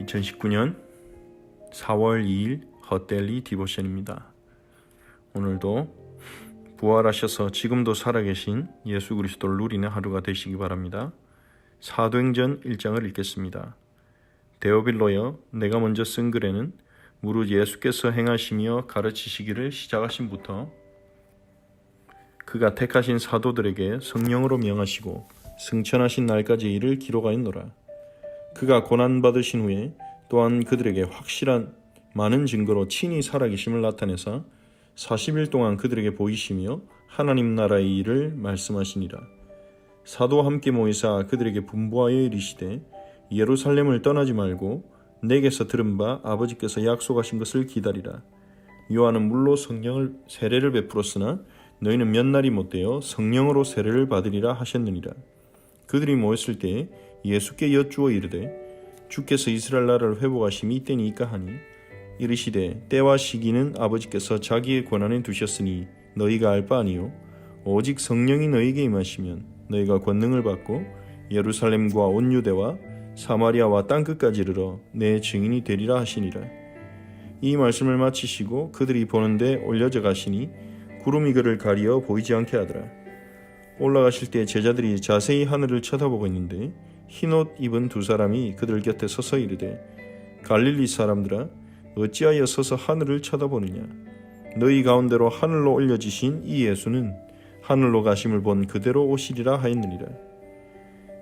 2019년 4월 2일 헛데일리 디보션입니다. 오늘도 부활하셔서 지금도 살아계신 예수 그리스도를 누리는 하루가 되시기 바랍니다. 사도행전 1장을 읽겠습니다. 데오빌로여, 내가 먼저 쓴 글에는 무릇 예수께서 행하시며 가르치시기를 시작하신부터 그가 택하신 사도들에게 성령으로 명하시고 승천하신 날까지 일을 기록하였노라. 그가 고난받으신 후에 또한 그들에게 확실한 많은 증거로 친히 살아계심을 나타내사 40일 동안 그들에게 보이시며 하나님 나라의 일을 말씀하시니라. 사도와 함께 모이사 그들에게 분부하여 이르시되 예루살렘을 떠나지 말고 내게서 들은 바 아버지께서 약속하신 것을 기다리라. 요한은 물로 성령을 세례를 베풀었으나 너희는 몇 날이 못되어 성령으로 세례를 받으리라 하셨느니라. 그들이 모였을 때 예수께 여쭈어 이르되 주께서 이스라엘 나라를 회복하심이 이때니까 하니 이르시되 때와 시기는 아버지께서 자기의 권한에 두셨으니 너희가 알 바 아니요 오직 성령이 너희에게 임하시면 너희가 권능을 받고 예루살렘과 온 유대와 사마리아와 땅끝까지 이르러 내 증인이 되리라 하시니라. 이 말씀을 마치시고 그들이 보는데 올려져 가시니 구름이 그를 가리어 보이지 않게 하더라. 올라가실 때 제자들이 자세히 하늘을 쳐다보고 있는데 흰옷 입은 두 사람이 그들 곁에 서서 이르되 갈릴리 사람들아 어찌하여 서서 하늘을 쳐다보느냐. 너희 가운데로 하늘로 올려지신 이 예수는 하늘로 가심을 본 그대로 오시리라 하였느니라.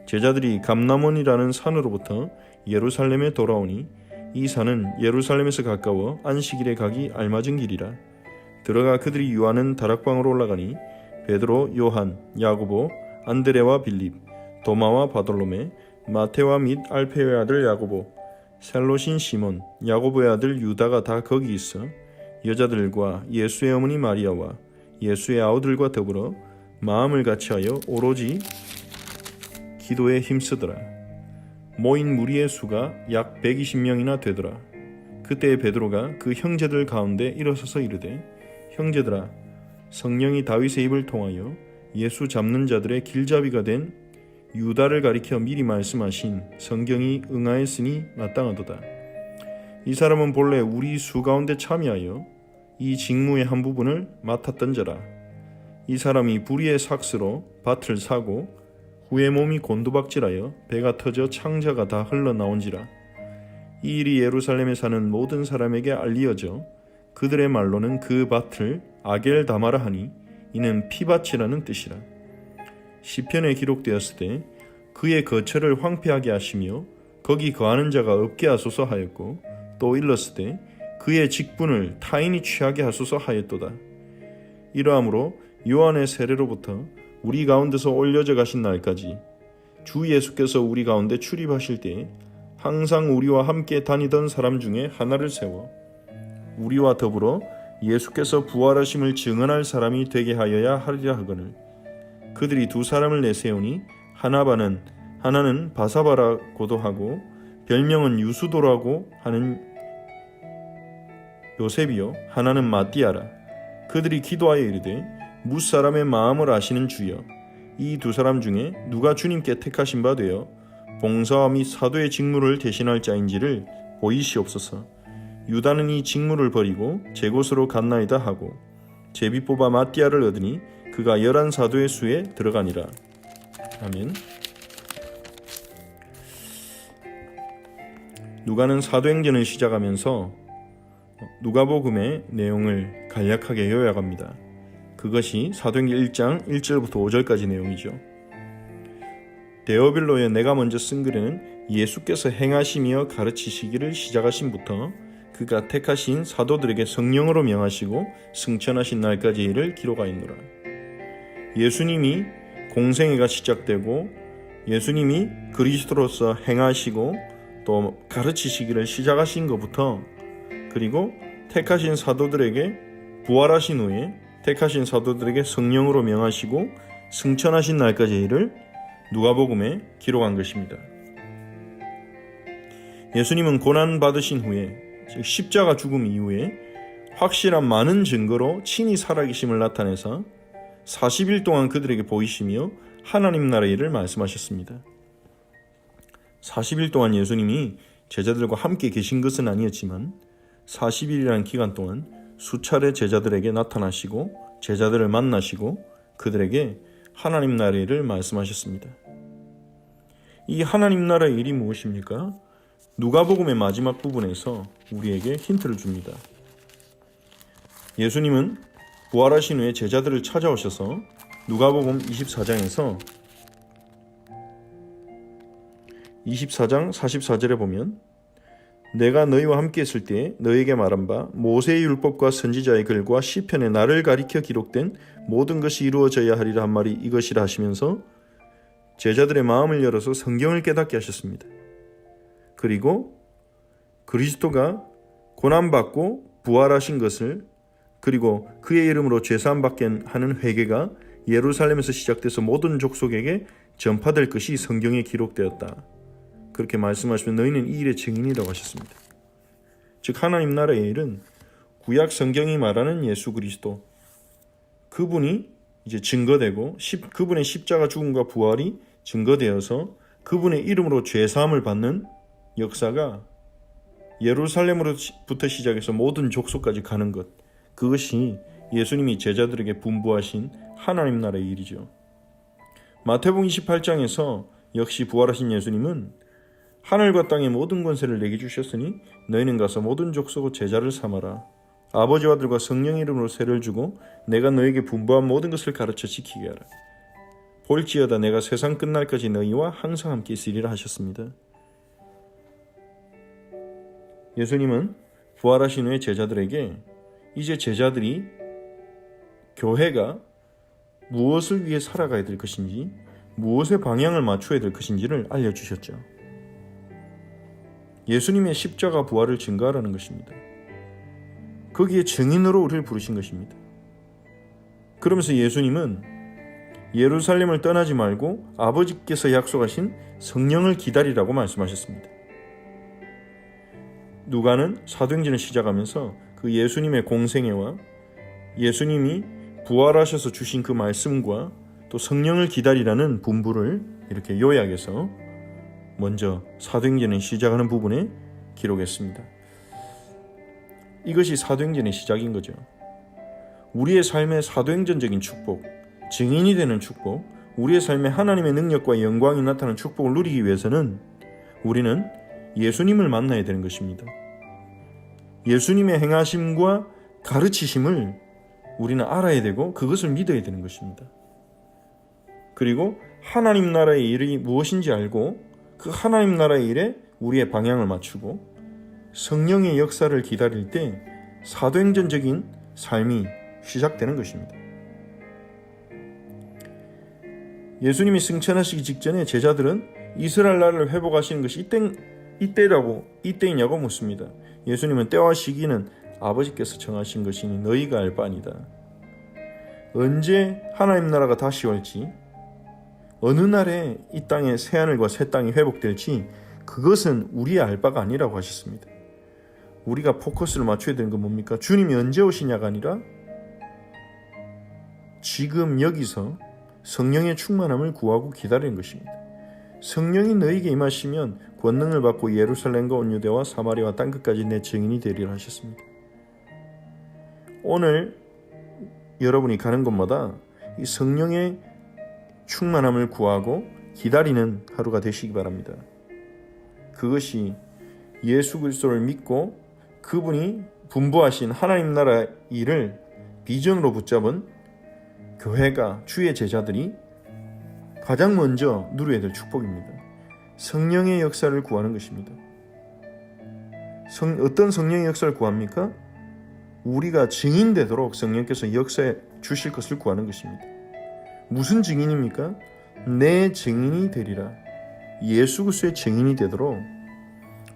제자들이 감람원이라는 산으로부터 예루살렘에 돌아오니 이 산은 예루살렘에서 가까워 안식일에 가기 알맞은 길이라. 들어가 그들이 유하는 다락방으로 올라가니 베드로, 요한, 야고보, 안드레와 빌립, 도마와 바돌로메, 마테와 및 알페오의 아들 야고보, 셀롯인 시몬, 야고보의 아들 유다가 다 거기 있어 여자들과 예수의 어머니 마리아와 예수의 아우들과 더불어 마음을 같이하여 오로지 기도에 힘쓰더라. 모인 무리의 수가 약 120명이나 되더라. 그때 베드로가 그 형제들 가운데 일어서서 이르되 형제들아, 성령이 다윗의 입을 통하여 예수 잡는 자들의 길잡이가 된 유다를 가리켜 미리 말씀하신 성경이 응하였으니 마땅하도다. 이 사람은 본래 우리 수 가운데 참여하여 이 직무의 한 부분을 맡았던 자라. 이 사람이 불의의 삭스로 밭을 사고 후에 몸이 곤두박질하여 배가 터져 창자가 다 흘러나온지라. 이 일이 예루살렘에 사는 모든 사람에게 알리어져 그들의 말로는 그 밭을 아겔다마라 하니 이는 피밭이라는 뜻이라. 시편에 기록되었을 때 그의 거처를 황폐하게 하시며 거기 거하는 자가 없게 하소서 하였고 또 일렀을 때 그의 직분을 타인이 취하게 하소서 하였도다. 이러함으로 요한의 세례로부터 우리 가운데서 올려져 가신 날까지 주 예수께서 우리 가운데 출입하실 때 항상 우리와 함께 다니던 사람 중에 하나를 세워 우리와 더불어 예수께서 부활하심을 증언할 사람이 되게 하여야 하리라 하거늘. 그들이 두 사람을 내세우니 하나는 바사바라고도 하고 별명은 유수도라고 하는 요셉이요 하나는 마띠아라. 그들이 기도하여 이르되 무사람의 마음을 아시는 주여, 이 두 사람 중에 누가 주님께 택하신 바 되어 봉사와 및 사도의 직무를 대신할 자인지를 보이시옵소서. 유다는 이 직무를 버리고 제 곳으로 갔나이다 하고 제비 뽑아 마띠아를 얻으니 그가 11 사도의 수에 들어가니라. 아멘. 누가는 사도행전을 시작하면서 누가복음의 내용을 간략하게 요약합니다. 그것이 사도행전 1장 1절부터 5절까지 내용이죠. 데오빌로에 내가 먼저 쓴 글에는 예수께서 행하시며 가르치시기를 시작하신부터 그가 택하신 사도들에게 성령으로 명하시고 승천하신 날까지 일을 기록하였노라. 예수님이 공생애가 시작되고 예수님이 그리스도로서 행하시고 또 가르치시기를 시작하신 것부터 그리고 택하신 사도들에게 부활하신 후에 택하신 사도들에게 성령으로 명하시고 승천하신 날까지 일을 누가복음에 기록한 것입니다. 예수님은 고난받으신 후에 즉 십자가 죽음 이후에 확실한 많은 증거로 친히 살아계심을 나타내서 40일 동안 그들에게 보이시며 하나님 나라의 일을 말씀하셨습니다. 40일 동안 예수님이 제자들과 함께 계신 것은 아니었지만 40일이라는 기간 동안 수차례 제자들에게 나타나시고 제자들을 만나시고 그들에게 하나님 나라의 일을 말씀하셨습니다. 이 하나님 나라의 일이 무엇입니까? 누가복음의 마지막 부분에서 우리에게 힌트를 줍니다. 예수님은 부활하신 후에 제자들을 찾아오셔서 누가복음 24장에서 24장 44절에 보면 내가 너희와 함께 있을 때 너희에게 말한 바 모세의 율법과 선지자의 글과 시편에 나를 가리켜 기록된 모든 것이 이루어져야 하리라 한 말이 이것이라 하시면서 제자들의 마음을 열어서 성경을 깨닫게 하셨습니다. 그리고 그리스도가 고난받고 부활하신 것을 그리고 그의 이름으로 죄사함 받게 하는 회개가 예루살렘에서 시작돼서 모든 족속에게 전파될 것이 성경에 기록되었다. 그렇게 말씀하시면 너희는 이 일의 증인이라고 하셨습니다. 즉 하나님 나라의 일은 구약 성경이 말하는 예수 그리스도 그분이 이제 증거되고 그분의 십자가 죽음과 부활이 증거되어서 그분의 이름으로 죄사함을 받는 역사가 예루살렘으로부터 시작해서 모든 족속까지 가는 것, 그것이 예수님이 제자들에게 분부하신 하나님 나라의 일이죠. 마태복음 28장에서 역시 부활하신 예수님은 하늘과 땅의 모든 권세를 내게 주셨으니 너희는 가서 모든 족속의 제자를 삼아라. 아버지와 아들과 성령 이름으로 세를 주고 내가 너에게 분부한 모든 것을 가르쳐 지키게 하라. 볼지어다 내가 세상 끝날까지 너희와 항상 함께 있으리라 하셨습니다. 예수님은 부활하신 후에 제자들에게 이제 제자들이 교회가 무엇을 위해 살아가야 될 것인지 무엇의 방향을 맞춰야 될 것인지를 알려주셨죠. 예수님의 십자가 부활을 증거하라는 것입니다. 거기에 증인으로 우리를 부르신 것입니다. 그러면서 예수님은 예루살렘을 떠나지 말고 아버지께서 약속하신 성령을 기다리라고 말씀하셨습니다. 누가는 사도행전을 시작하면서 그 예수님의 공생애와 예수님이 부활하셔서 주신 그 말씀과 또 성령을 기다리라는 분부를 이렇게 요약해서 먼저 사도행전을 시작하는 부분에 기록했습니다. 이것이 사도행전의 시작인 거죠. 우리의 삶의 사도행전적인 축복, 증인이 되는 축복, 우리의 삶에 하나님의 능력과 영광이 나타나는 축복을 누리기 위해서는 우리는 예수님을 만나야 되는 것입니다. 예수님의 행하심과 가르치심을 우리는 알아야 되고 그것을 믿어야 되는 것입니다. 그리고 하나님 나라의 일이 무엇인지 알고 그 하나님 나라의 일에 우리의 방향을 맞추고 성령의 역사를 기다릴 때 사도행전적인 삶이 시작되는 것입니다. 예수님이 승천하시기 직전에 제자들은 이스라엘 나라를 회복하시는 것이 이때이냐고 묻습니다. 예수님은 때와 시기는 아버지께서 정하신 것이니 너희가 알 바 아니다. 언제 하나님 나라가 다시 올지, 어느 날에 이 땅에 새하늘과 새 땅이 회복될지 그것은 우리의 알 바가 아니라고 하셨습니다. 우리가 포커스를 맞춰야 되는 건 뭡니까? 주님이 언제 오시냐가 아니라 지금 여기서 성령의 충만함을 구하고 기다리는 것입니다. 성령이 너희에게 임하시면 권능을 받고 예루살렘과 온 유대와 사마리아와 땅끝까지 내 증인이 되리라 하셨습니다. 오늘 여러분이 가는 곳마다 이 성령의 충만함을 구하고 기다리는 하루가 되시기 바랍니다. 그것이 예수 그리스도를 믿고 그분이 분부하신 하나님 나라 일을 비전으로 붙잡은 교회가, 주의 제자들이 가장 먼저 누려야 될 축복입니다. 성령의 역사를 구하는 것입니다. 어떤 성령의 역사를 구합니까? 우리가 증인되도록 성령께서 역사해 주실 것을 구하는 것입니다. 무슨 증인입니까? 내 증인이 되리라. 예수 그리스도의 증인이 되도록,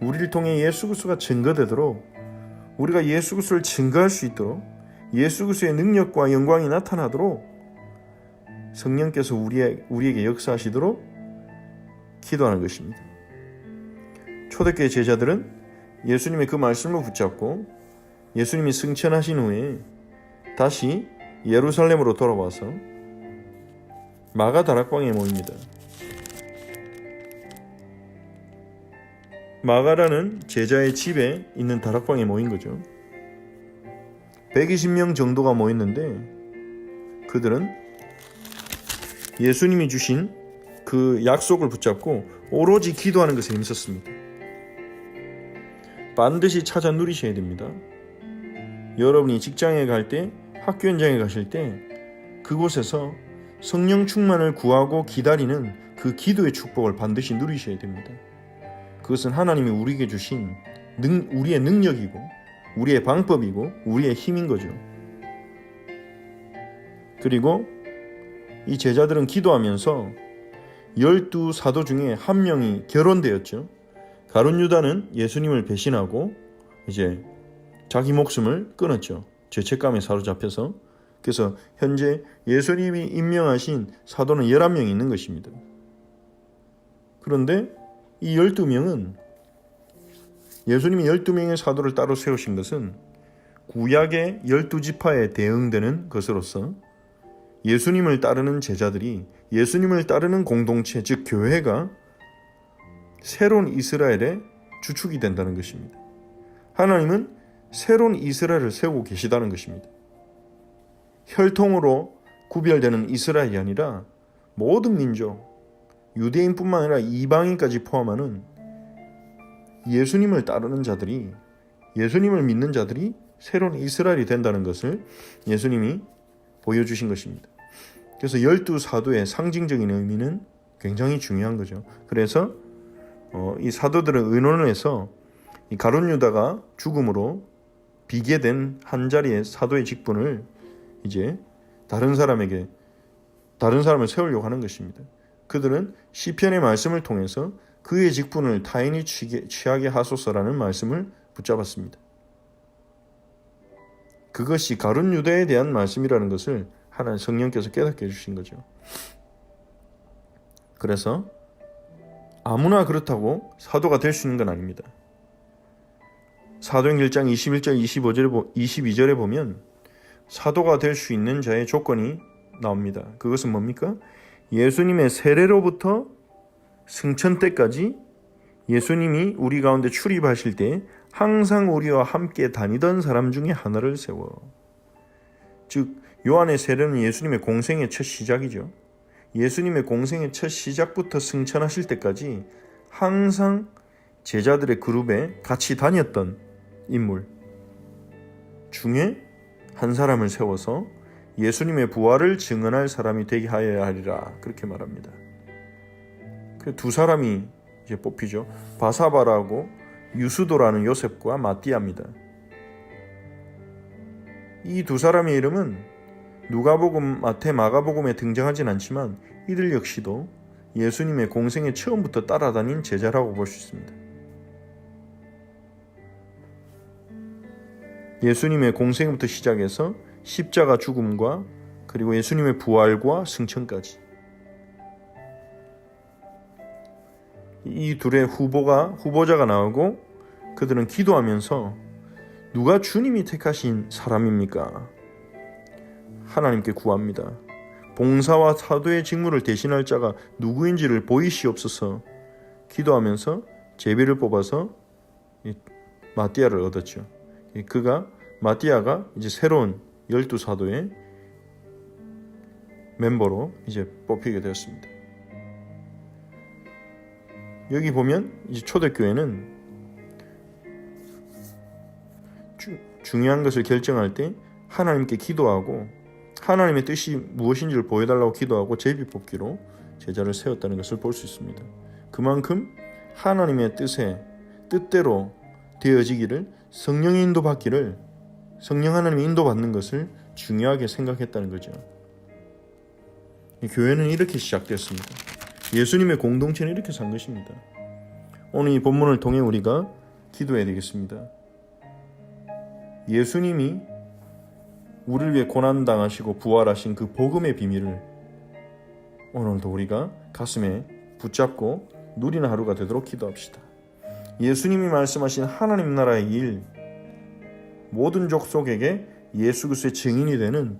우리를 통해 예수 그리스도가 증거되도록, 우리가 예수 그리스도를 증거할 수 있도록, 예수 그리스도의 능력과 영광이 나타나도록 성령께서 우리에게 역사하시도록 기도하는 것입니다. 초대교회 제자들은 예수님의 그 말씀을 붙잡고 예수님이 승천하신 후에 다시 예루살렘으로 돌아와서 마가다락방에 모입니다. 마가라는 제자의 집에 있는 다락방에 모인 거죠. 120명 정도가 모였는데 그들은 예수님이 주신 그 약속을 붙잡고 오로지 기도하는 것에 힘썼습니다. 반드시 찾아 누리셔야 됩니다. 여러분이 직장에 갈 때, 학교 현장에 가실 때 그곳에서 성령 충만을 구하고 기다리는 그 기도의 축복을 반드시 누리셔야 됩니다. 그것은 하나님이 우리에게 주신 우리의 능력이고 우리의 방법이고 우리의 힘인 거죠. 그리고 이 제자들은 기도하면서 12 사도 중에 한 명이 결혼되었죠. 가룟 유다는 예수님을 배신하고 이제 자기 목숨을 끊었죠. 죄책감에 사로잡혀서. 그래서 현재 예수님이 임명하신 사도는 11명이 있는 것입니다. 그런데 이 12명은 예수님이 12명의 사도를 따로 세우신 것은 구약의 12지파에 대응되는 것으로서 예수님을 따르는 제자들이 예수님을 따르는 공동체, 즉 교회가 새로운 이스라엘의 주축이 된다는 것입니다. 하나님은 새로운 이스라엘을 세우고 계시다는 것입니다. 혈통으로 구별되는 이스라엘이 아니라 모든 민족, 유대인뿐만 아니라 이방인까지 포함하는 예수님을 따르는 자들이, 예수님을 믿는 자들이 새로운 이스라엘이 된다는 것을 예수님이 보여주신 것입니다. 그래서 12사도의 상징적인 의미는 굉장히 중요한 거죠. 그래서 이 사도들은 의논을 해서 이 가룟 유다가 죽음으로 비게 된 한 자리의 사도의 직분을 이제 다른 사람을 세우려고 하는 것입니다. 그들은 시편의 말씀을 통해서 그의 직분을 타인이 취하게 하소서라는 말씀을 붙잡았습니다. 그것이 가룟 유다에 대한 말씀이라는 것을 하나님 성령께서 깨닫게 해주신 거죠. 그래서 아무나 그렇다고 사도가 될 수 있는 건 아닙니다. 사도행 1장 21절 22절에 보면 사도가 될 수 있는 자의 조건이 나옵니다. 그것은 뭡니까? 예수님의 세례로부터 승천 때까지 예수님이 우리 가운데 출입하실 때 항상 우리와 함께 다니던 사람 중에 하나를 세워. 즉 요한의 세례는 예수님의 공생의 첫 시작이죠. 예수님의 공생의 첫 시작부터 승천하실 때까지 항상 제자들의 그룹에 같이 다녔던 인물 중에 한 사람을 세워서 예수님의 부활을 증언할 사람이 되게 하여야 하리라, 그렇게 말합니다. 그 두 사람이 이제 뽑히죠. 바사바라고 유수도라는 요셉과 마띠아입니다. 이 두 사람의 이름은 누가복음, 마태, 마가복음에 등장하진 않지만 이들 역시도 예수님의 공생의 처음부터 따라다닌 제자라고 볼 수 있습니다. 예수님의 공생부터 시작해서 십자가 죽음과 그리고 예수님의 부활과 승천까지 이 둘의 후보자가 나오고 그들은 기도하면서 누가 주님이 택하신 사람입니까? 하나님께 구합니다. 봉사와 사도의 직무를 대신할 자가 누구인지를 보이시옵소서 기도하면서 제비를 뽑아서 마띠아를 얻었죠. 마띠아가 이제 새로운 12사도의 멤버로 이제 뽑히게 되었습니다. 여기 보면 이제 초대교회는 중요한 것을 결정할 때 하나님께 기도하고 하나님의 뜻이 무엇인지를 보여달라고 기도하고 제비 뽑기로 제자를 세웠다는 것을 볼 수 있습니다. 그만큼 하나님의 뜻대로 되어지기를, 성령의 인도받기를, 성령 하나님의 인도받는 것을 중요하게 생각했다는 거죠. 교회는 이렇게 시작됐습니다. 예수님의 공동체는 이렇게 산 것입니다. 오늘 이 본문을 통해 우리가 기도해야 되겠습니다. 예수님이 우리를 위해 고난당하시고 부활하신 그 복음의 비밀을 오늘도 우리가 가슴에 붙잡고 누리는 하루가 되도록 기도합시다. 예수님이 말씀하신 하나님 나라의 일, 모든 족속에게 예수 그리스도의 증인이 되는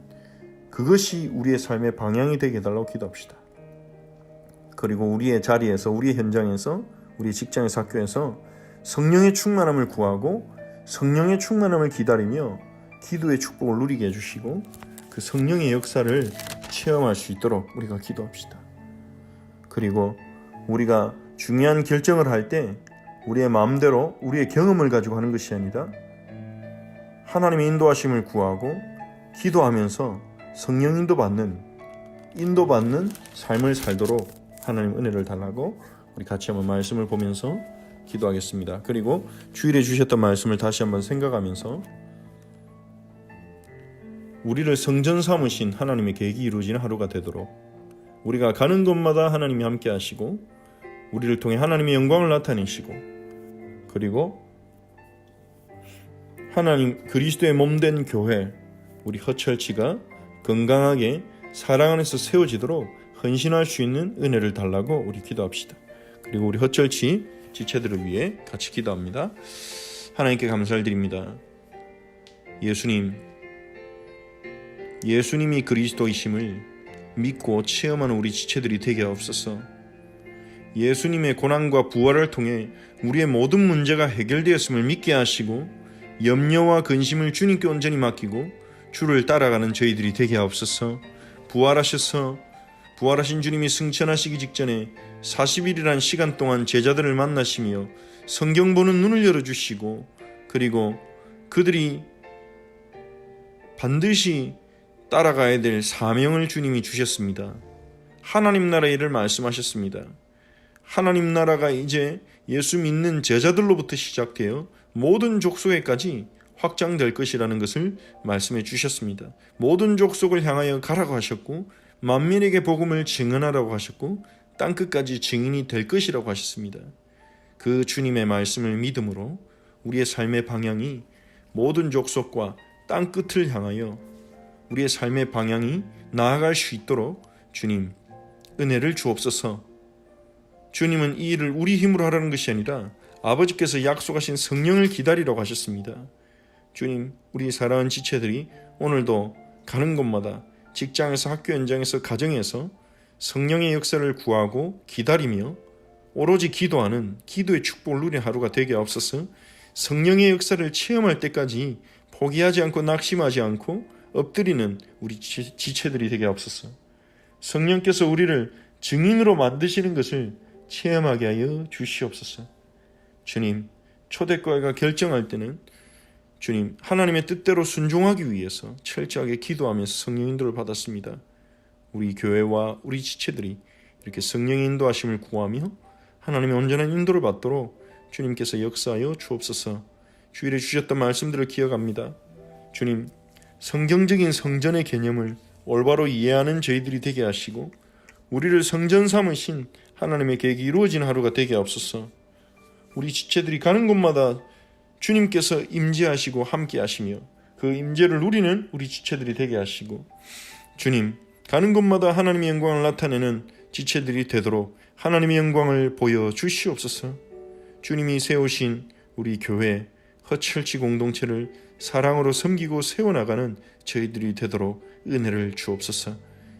그것이 우리의 삶의 방향이 되게 해달라고 기도합시다. 그리고 우리의 자리에서, 우리의 현장에서, 우리 직장에서, 학교에서 성령의 충만함을 구하고 성령의 충만함을 기다리며 기도의 축복을 누리게 해주시고 그 성령의 역사를 체험할 수 있도록 우리가 기도합시다. 그리고 우리가 중요한 결정을 할 때 우리의 마음대로 우리의 경험을 가지고 하는 것이 아니라 하나님의 인도하심을 구하고 기도하면서 성령 인도받는 삶을 살도록 하나님 은혜를 달라고 우리 같이 한번 말씀을 보면서 기도하겠습니다. 그리고 주일에 주셨던 말씀을 다시 한번 생각하면서 우리를 성전 삼으신 하나님의 계획이 이루어지는 하루가 되도록 우리가 가는 곳마다 하나님이 함께 하시고 우리를 통해 하나님의 영광을 나타내시고 그리고 하나님 그리스도의 몸된 교회 우리 허철치가 건강하게 사랑 안에서 세워지도록 헌신할 수 있는 은혜를 달라고 우리 기도합시다. 그리고 우리 허철치 지체들을 위해 같이 기도합니다. 하나님께 감사를 드립니다. 예수님이 그리스도이심을 믿고 체험하는 우리 지체들이 되게 하옵소서. 예수님의 고난과 부활을 통해 우리의 모든 문제가 해결되었음을 믿게 하시고 염려와 근심을 주님께 온전히 맡기고 주를 따라가는 저희들이 되게 하옵소서. 부활하신 주님이 승천하시기 직전에 40일이란 시간 동안 제자들을 만나시며 성경 보는 눈을 열어주시고 그리고 그들이 반드시 따라가야 될 사명을 주님이 주셨습니다. 하나님 나라의 일을 말씀하셨습니다. 하나님 나라가 이제 예수 믿는 제자들로부터 시작되어 모든 족속에까지 확장될 것이라는 것을 말씀해 주셨습니다. 모든 족속을 향하여 가라고 하셨고 만민에게 복음을 증언하라고 하셨고 땅끝까지 증인이 될 것이라고 하셨습니다. 그 주님의 말씀을 믿음으로 우리의 삶의 방향이 모든 족속과 땅끝을 향하여 우리의 삶의 방향이 나아갈 수 있도록 주님 은혜를 주옵소서. 주님은 이 일을 우리 힘으로 하라는 것이 아니라 아버지께서 약속하신 성령을 기다리라고 하셨습니다. 주님, 우리 사랑하는 지체들이 오늘도 가는 곳마다 직장에서 학교 현장에서 가정에서 성령의 역사를 구하고 기다리며 오로지 기도하는 기도의 축복을 누리는 하루가 되게 하옵소서. 성령의 역사를 체험할 때까지 포기하지 않고 낙심하지 않고 엎드리는 우리 지체들이 되게 하옵소서. 성령께서 우리를 증인으로 만드시는 것을 체험하게 하여 주시옵소서. 주님, 초대교회가 결정할 때는 주님 하나님의 뜻대로 순종하기 위해서 철저하게 기도하면서 성령 인도를 받았습니다. 우리 교회와 우리 지체들이 이렇게 성령의 인도하심을 구하며 하나님의 온전한 인도를 받도록 주님께서 역사하여 주옵소서. 주일에 주셨던 말씀들을 기억합니다. 주님, 성경적인 성전의 개념을 올바로 이해하는 저희들이 되게 하시고 우리를 성전 삼으신 하나님의 계획이 이루어진 하루가 되게 하옵소서. 우리 지체들이 가는 곳마다 주님께서 임재하시고 함께 하시며 그 임재를 누리는 우리 지체들이 되게 하시고 주님, 가는 곳마다 하나님의 영광을 나타내는 지체들이 되도록 하나님의 영광을 보여주시옵소서. 주님이 세우신 우리 교회 허철치 공동체를 사랑으로 섬기고 세워나가는 저희들이 되도록 은혜를 주옵소서.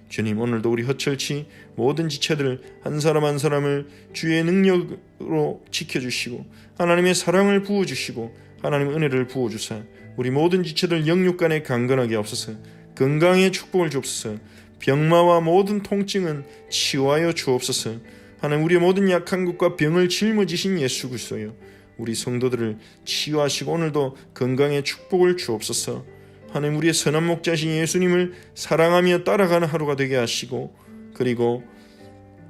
주님, 오늘도 우리 허철치 모든 지체들 한 사람 한 사람을 주의 능력으로 지켜주시고 하나님의 사랑을 부어주시고 하나님의 은혜를 부어주사 우리 모든 지체들 영육간에 강건하게 하옵소서. 건강의 축복을 주옵소서. 병마와 모든 통증은 치유하여 주옵소서. 하나님, 우리의 모든 약한 것과 병을 짊어지신 예수 그리스도여 우리 성도들을 치유하시고 오늘도 건강의 축복을 주옵소서. 하나님, 우리의 선한 목자신 예수님을 사랑하며 따라가는 하루가 되게 하시고 그리고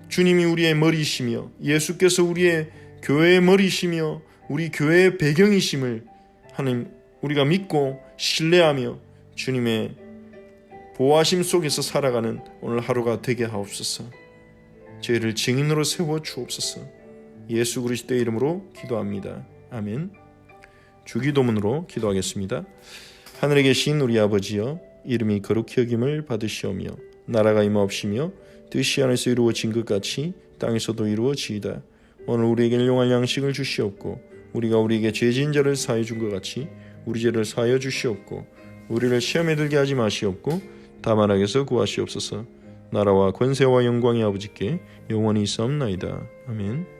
주님이 우리의 머리이시며 예수께서 우리의 교회의 머리이시며 우리 교회의 배경이심을 하나님 우리가 믿고 신뢰하며 주님의 보호하심 속에서 살아가는 오늘 하루가 되게 하옵소서. 저희를 증인으로 세워 주옵소서. 예수 그리스도의 이름으로 기도합니다. 아멘. 주기도문으로 기도하겠습니다. 하늘에 계신 우리 아버지여, 이름이 거룩히 여김을 받으시오며 나라가 임하옵시며 뜻이 하늘에서 이루어진 것 같이 땅에서도 이루어지이다. 오늘 우리에게 일용할 양식을 주시옵고 우리가 우리에게 죄 지은 자를 사하여 준 것 같이 우리 죄를 사하여 주시옵고 우리를 시험에 들게 하지 마시옵고 다만 악에서 구하시옵소서. 나라와 권세와 영광이 아버지께 영원히 있사옵나이다. 아멘.